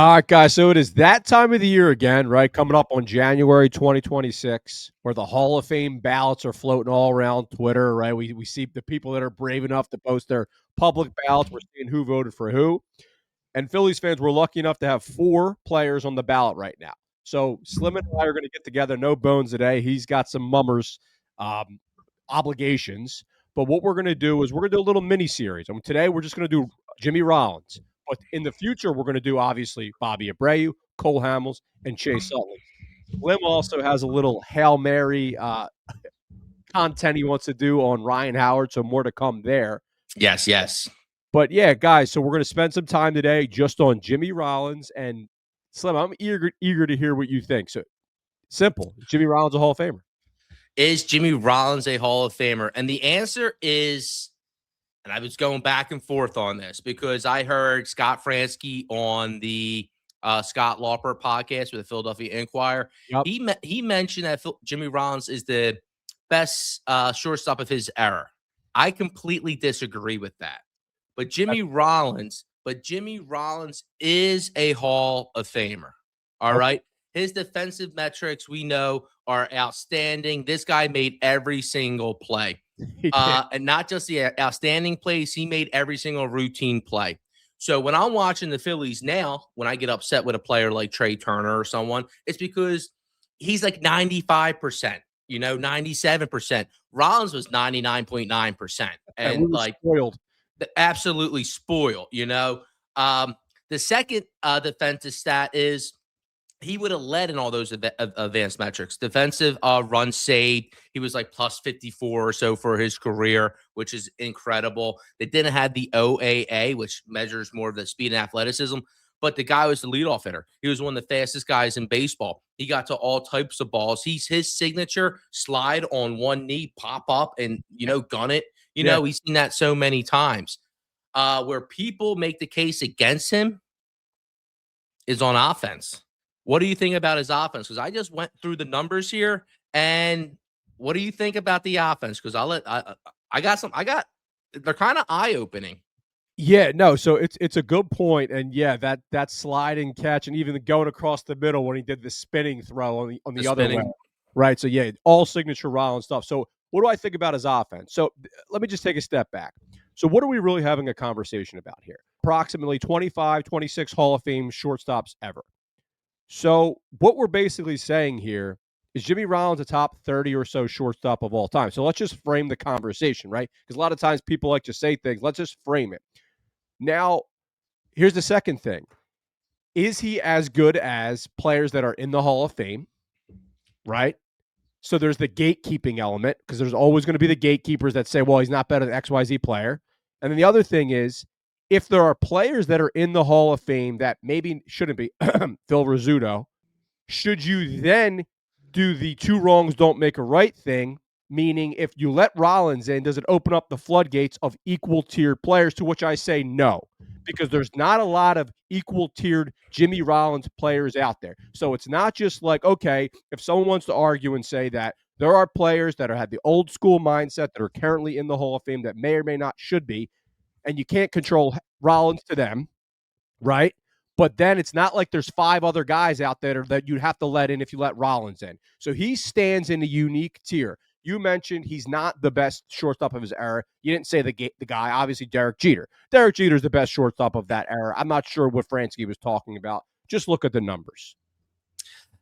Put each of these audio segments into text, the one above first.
All right, guys. So it is that time of the year again, right? Coming up on January 2026, where the Hall of Fame ballots are floating all around Twitter, right? We see the people that are brave enough to post their public ballots. We're seeing who voted for who. And Phillies fans, we're lucky enough to have 4 players on the ballot right now. So Slim and I are going to get together. No bones today. He's got some mummers um, obligations. But what we're going to do is we're going to do a little mini series. And today we're just going to do Jimmy Rollins. But in the future, we're going to do obviously Bobby Abreu, Cole Hamels, and Chase Sutton. Slim also has a little Hail Mary content he wants to do on Ryan Howard, so more to come there. Yes, yes. But yeah, guys, so we're going to spend some time today just on Jimmy Rollins and Slim. I'm eager to hear what you think. So simple, Jimmy Rollins a Hall of Famer? Is Jimmy Rollins a Hall of Famer? And the answer is, and I was going back and forth on this because I heard Scott Fransky on the Scott Lauper podcast with the Philadelphia Inquirer. Yep. He mentioned that Jimmy Rollins is the best shortstop of his era. I completely disagree with that. But Jimmy Rollins is a Hall of Famer. All right. His defensive metrics, we know, are outstanding. This guy made every single play. And not just the outstanding plays, he made every single routine play. So when I'm watching the Phillies now, when I get upset with a player like Trey Turner or someone, it's because he's like 95%, 97%. Rollins was 99.9%. And like spoiled. Absolutely spoiled, The second defensive stat is he would have led in all those advanced metrics. Defensive run saved, he was like plus 54 or so for his career, which is incredible. They didn't have the OAA, which measures more of the speed and athleticism, but the guy was the leadoff hitter. He was one of the fastest guys in baseball. He got to all types of balls. His signature slide on one knee, pop up and, gun it. We've seen that so many times. Where people make the case against him is on offense. What do you think about his offense? Because I just went through the numbers here, and what do you think about the offense? Because they're kind of eye opening. Yeah, no. So it's a good point, and yeah, that sliding catch, and even going across the middle when he did the spinning throw on the other way, right? So yeah, all signature Rollins stuff. So what do I think about his offense? So let me just take a step back. So what are we really having a conversation about here? Approximately 25, 26 Hall of Fame shortstops ever. So what we're basically saying here is Jimmy Rollins a top 30 or so shortstop of all time. So let's just frame the conversation, right? Because a lot of times people like to say things. Let's just frame it. Now, here's the second thing. Is he as good as players that are in the Hall of Fame, right? So there's the gatekeeping element because there's always going to be the gatekeepers that say, well, he's not better than XYZ player. And then the other thing is, if there are players that are in the Hall of Fame that maybe shouldn't be, Phil Rizzuto, should you then do the two wrongs don't make a right thing? Meaning, if you let Rollins in, does it open up the floodgates of equal-tiered players? To which I say no, because there's not a lot of equal-tiered Jimmy Rollins players out there. So it's not just like, okay, if someone wants to argue and say that there are players that have the old-school mindset that are currently in the Hall of Fame that may or may not should be, and you can't control Rollins to them, right? But then it's not like there's 5 other guys out there that you'd have to let in if you let Rollins in. So he stands in a unique tier. You mentioned he's not the best shortstop of his era. You didn't say the guy, obviously Derek Jeter. Derek Jeter is the best shortstop of that era. I'm not sure what Fransky was talking about. Just look at the numbers.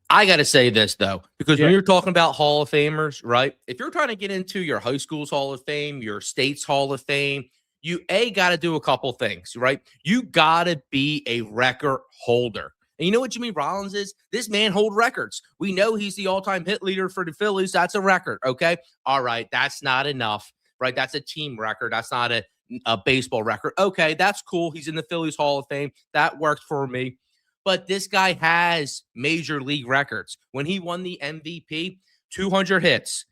I got to say this, though, because when you're talking about Hall of Famers, right, if you're trying to get into your high school's Hall of Fame, your state's Hall of Fame, you got to do a couple things, right? You got to be a record holder. And you know what Jimmy Rollins is? This man hold records. We know he's the all-time hit leader for the Phillies. That's a record, okay? All right, that's not enough, right? That's a team record. That's not a baseball record. Okay, that's cool. He's in the Phillies Hall of Fame. That worked for me. But this guy has major league records. When he won the MVP, 200 hits,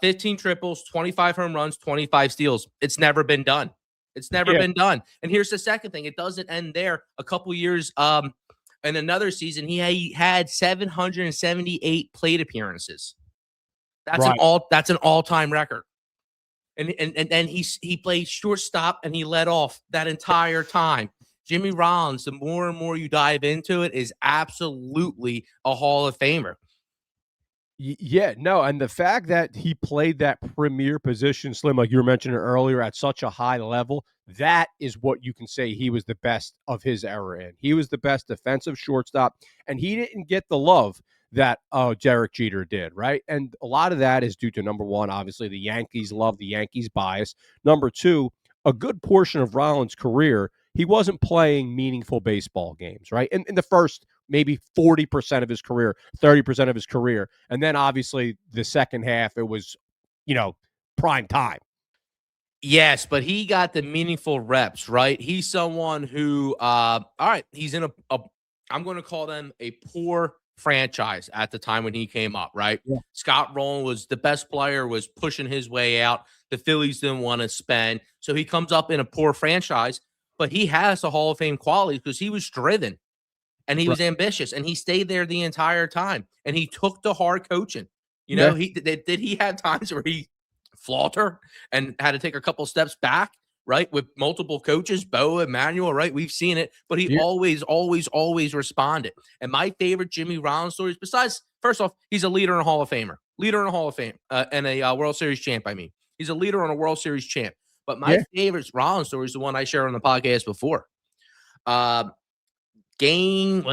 15 triples, 25 home runs, 25 steals. It's never been done. It's never been done. And here's the second thing. It doesn't end there. A couple years in another season, he had 778 plate appearances. That's an all-time record. And then he played shortstop and he led off that entire time. Jimmy Rollins, the more and more you dive into it, is absolutely a Hall of Famer. Yeah, no, and the fact that he played that premier position, Slim, like you were mentioning earlier, at such a high level, that is what you can say he was the best of his era in. He was the best defensive shortstop, and he didn't get the love that Derek Jeter did, right? And a lot of that is due to, number one, obviously the Yankees love, the Yankees bias. Number two, a good portion of Rollins' career, he wasn't playing meaningful baseball games, right? In the first maybe 40% of his career, 30% of his career. And then obviously the second half, it was, prime time. Yes, but he got the meaningful reps, right? He's someone who, all right, he's in I'm going to call them a poor franchise at the time when he came up, right? Yeah. Scott Rowland was the best player, was pushing his way out. The Phillies didn't want to spend. So he comes up in a poor franchise, but he has the Hall of Fame qualities because he was driven and he Right. was ambitious and he stayed there the entire time and he took the hard coaching. Yeah. Did he have times where he falter and had to take a couple steps back, right? With multiple coaches, Bo, Emmanuel, right? We've seen it, but he Yeah. always responded. And my favorite Jimmy Rollins stories, besides, first off, he's a leader and a Hall of Famer, and a World Series champ. I mean, he's a leader and a World Series champ. But my Yeah. favorite Rollins story is the one I shared on the podcast before. Uh, game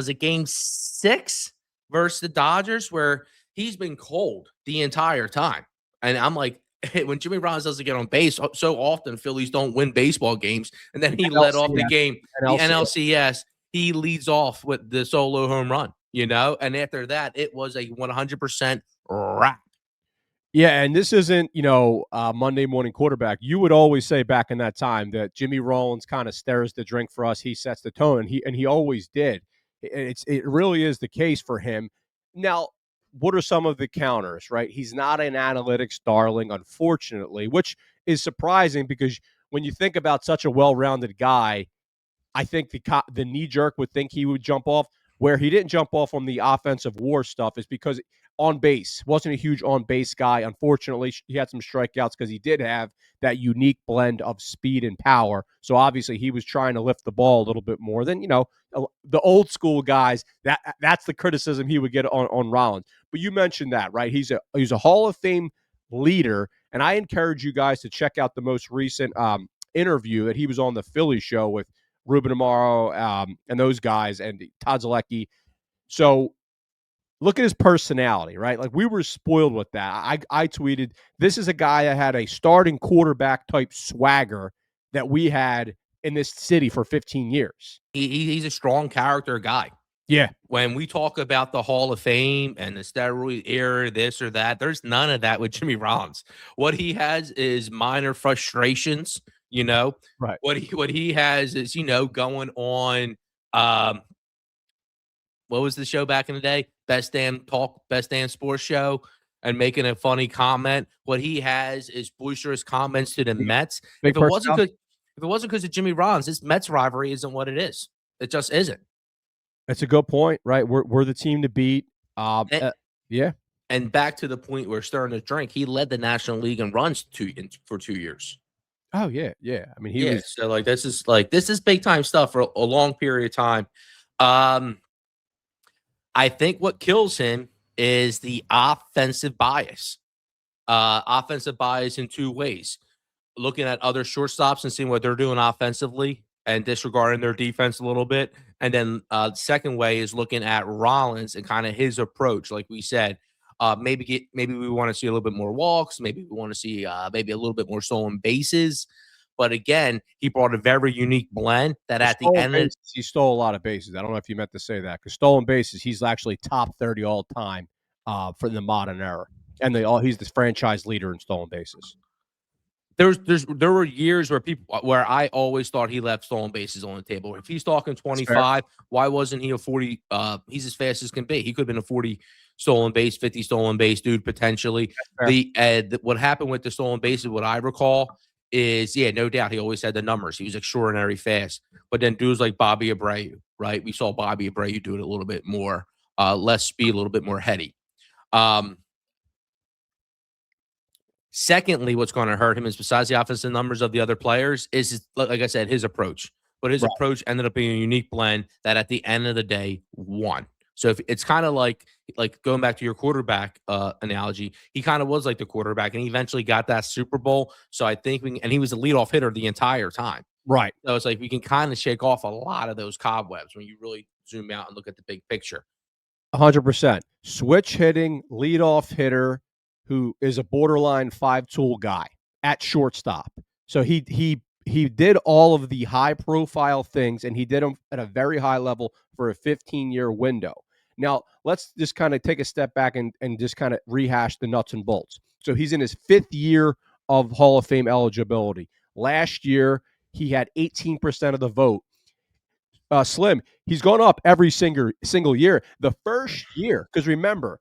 6 versus the Dodgers where he's been cold the entire time. And I'm like, when Jimmy Rollins doesn't get on base, so often Phillies don't win baseball games. And then he led off the game, the NLCS. He leads off with the solo home run, and after that, it was a 100% wrap. Yeah, and this isn't, Monday morning quarterback. You would always say back in that time that Jimmy Rollins kind of stirs the drink for us. He sets the tone, and he always did. It really is the case for him. Now, what are some of the counters, right? He's not an analytics darling, unfortunately, which is surprising because when you think about such a well-rounded guy, I think the knee jerk would think he would jump off. Where he didn't jump off on the offensive war stuff is because on base wasn't a huge on base guy. Unfortunately, he had some strikeouts because he did have that unique blend of speed and power. So obviously, he was trying to lift the ball a little bit more than the old school guys. That's the criticism he would get on Rollins. But you mentioned that, right? He's a Hall of Fame leader, and I encourage you guys to check out the most recent interview that he was on the Philly show with Ruben Amaro, and those guys, and Todd Zaleski. So look at his personality, right? Like we were spoiled with that. I tweeted, this is a guy that had a starting quarterback type swagger that we had in this city for 15 years. He's a strong character guy. Yeah. When we talk about the Hall of Fame and the steroid era, this or that, there's none of that with Jimmy Rollins. What he has is minor frustrations, Right. What he has is, going on what was the show back in the day? Best Damn Talk, Best Damn Sports Show, and making a funny comment. What he has is boisterous comments to the Mets. Big If it wasn't because of Jimmy Rollins, this Mets rivalry isn't what it is. It just isn't. That's a good point, right? We're the team to beat. Yeah. And back to the point where stirring the drink, he led the National League in runs for 2 years. Oh yeah, yeah. I mean, he was so this is big time stuff for a long period of time. I think what kills him is the offensive bias. Offensive bias in 2 ways. Looking at other shortstops and seeing what they're doing offensively and disregarding their defense a little bit. And then the second way is looking at Rollins and kind of his approach. Like we said, maybe we want to see a little bit more walks. Maybe we want to see maybe a little bit more stolen bases. But again, he brought a very unique blend that at the end he stole a lot of bases. I don't know if you meant to say that because stolen bases, he's actually top 30 all time for the modern era, and he's the franchise leader in stolen bases. There were years where I always thought he left stolen bases on the table. If he's talking 25, why wasn't he a 40? He's as fast as can be. He could have been a 40 stolen base, 50 stolen base dude potentially. What happened with the stolen bases, what I recall is, no doubt he always had the numbers. He was extraordinary fast. But then dudes like Bobby Abreu, right? We saw Bobby Abreu do it a little bit more, less speed, a little bit more heady. Secondly, what's going to hurt him is besides the offensive numbers of the other players is, like I said, his approach. but his Right. approach ended up being a unique blend that at the end of the day won. So if it's kind of like going back to your quarterback analogy, he kind of was like the quarterback, and he eventually got that Super Bowl. So I think and he was a leadoff hitter the entire time. Right. So it's like we can kind of shake off a lot of those cobwebs when you really zoom out and look at the big picture. 100%. Switch hitting, leadoff hitter who is a borderline five-tool guy at shortstop. So he did all of the high-profile things, and he did them at a very high level for a 15-year window. Now, let's just kind of take a step back and just kind of rehash the nuts and bolts. So he's in his 5th year of Hall of Fame eligibility. Last year, he had 18% of the vote. Slim, he's gone up every single year. The first year, because remember,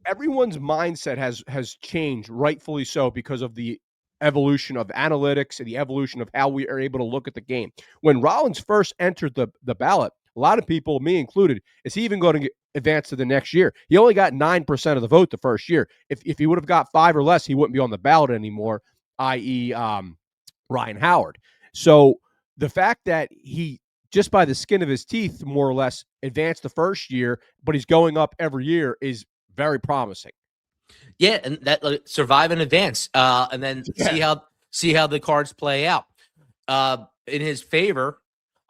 everyone's mindset has changed, rightfully so, because of the evolution of analytics and the evolution of how we are able to look at the game. When Rollins first entered the ballot, a lot of people, me included, is he even going to advance to the next year? He only got 9% of the vote the first year. If he would have got 5 or less, he wouldn't be on the ballot anymore, i.e., Ryan Howard. So the fact that he just by the skin of his teeth, more or less, advanced the first year, but he's going up every year is very promising. Yeah, and that survive in advance, and then see how the cards play out. In his favor,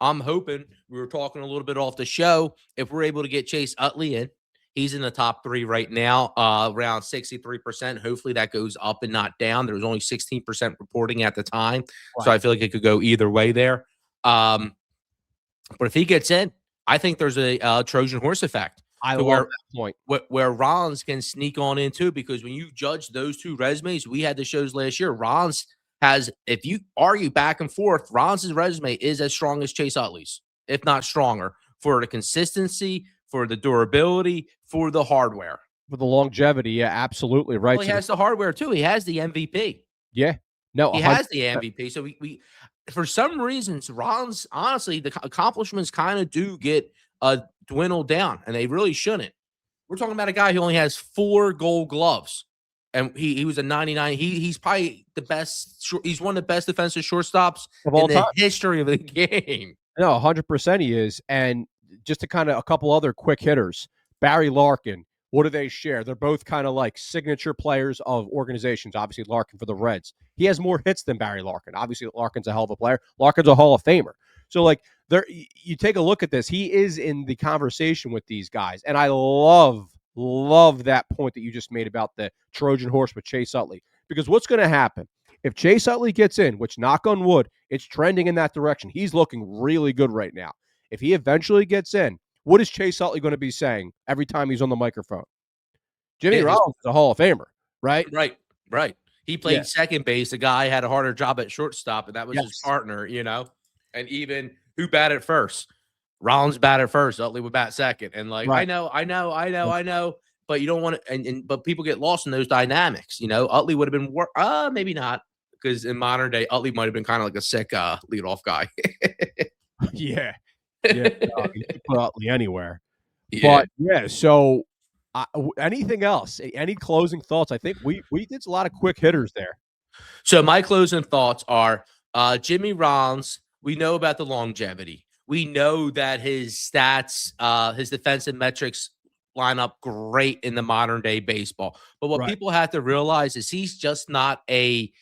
I'm hoping we were talking a little bit off the show. If we're able to get Chase Utley in, he's in the top 3 right now, around 63%. Hopefully that goes up and not down. There was only 16% reporting at the time, so I feel like it could go either way there. But if he gets in, I think there's a Trojan horse effect. I love that point. Where Rollins can sneak on in too, because when you judge those two resumes, we had the shows last year. Rollins has, if you argue back and forth, Rollins' resume is as strong as Chase Utley's, if not stronger, for the consistency, for the durability, for the hardware. For the longevity, yeah, absolutely right. Well, he has the hardware too. He has the MVP. Yeah. No, he has the MVP. So we for some reasons, Rollins, honestly, the accomplishments kind of do get dwindled down, and they really shouldn't. We're talking about a guy who only has 4 Gold Gloves, and he was a 99. He's probably the best. He's one of the best defensive shortstops of all in time. The history of the game. No, 100% he is. And just to kind of a couple other quick hitters, Barry Larkin. What do they share? They're both kind of like signature players of organizations. Obviously, Larkin for the Reds. He has more hits than Barry Larkin. Obviously, Larkin's a hell of a player. Larkin's a Hall of Famer. So, like, there, you take a look at this. He is in the conversation with these guys, and I love that point that you just made about the Trojan horse with Chase Utley. Because what's going to happen if Chase Utley gets in? Which, knock on wood, it's trending in that direction. He's looking really good right now. If he eventually gets in, what is Chase Utley going to be saying every time he's on the microphone? Jimmy Rollins is a Hall of Famer, right? Right. He played second base. The guy had a harder job at shortstop, and that was his partner, And even who batted first? Rollins batted first. Utley would bat second. And I know. But you don't want to, but people get lost in those dynamics. Utley would have been maybe not, because in modern day, Utley might have been kind of like a sick leadoff guy. Yeah. You could put Utley anywhere. Yeah. But so anything else? Any closing thoughts? I think we did a lot of quick hitters there. So my closing thoughts are Jimmy Rollins. We know about the longevity. We know that his stats, his defensive metrics line up great in the modern day baseball. But what people have to realize is he's just not a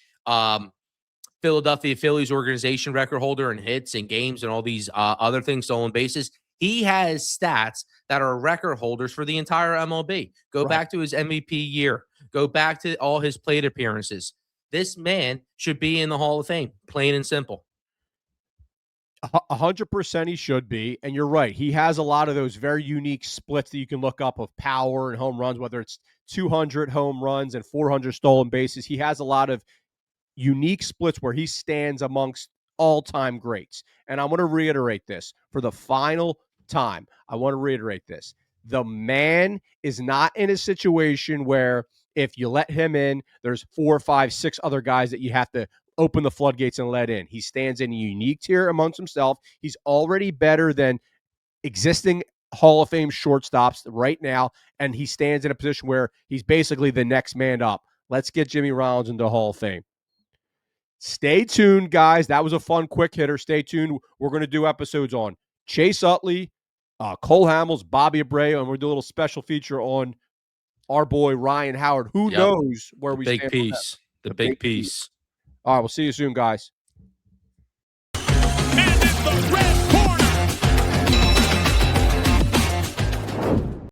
Philadelphia Phillies organization record holder in hits and games and all these other things, stolen bases. He has stats that are record holders for the entire MLB. Go back to his MVP year. Go back to all his plate appearances. This man should be in the Hall of Fame, plain and simple. 100% he should be. And you're right. He has a lot of those very unique splits that you can look up of power and home runs, whether it's 200 home runs and 400 stolen bases. He has a lot of unique splits where he stands amongst all-time greats. And I'm going to reiterate this for the final time. I want to reiterate this. The man is not in a situation where if you let him in, there's 4, 5, 6 other guys that you have to open the floodgates and let in. He stands in a unique tier amongst himself. He's already better than existing Hall of Fame shortstops right now, and he stands in a position where he's basically the next man up. Let's get Jimmy Rollins into Hall of Fame. Stay tuned, guys. That was a fun quick hitter. Stay tuned. We're going to do episodes on Chase Utley, Cole Hamels, Bobby Abreu, and we'll do a little special feature on our boy Ryan Howard. Who knows where we big stand? piece. The big piece. All right, we'll see you soon, guys. And it's the red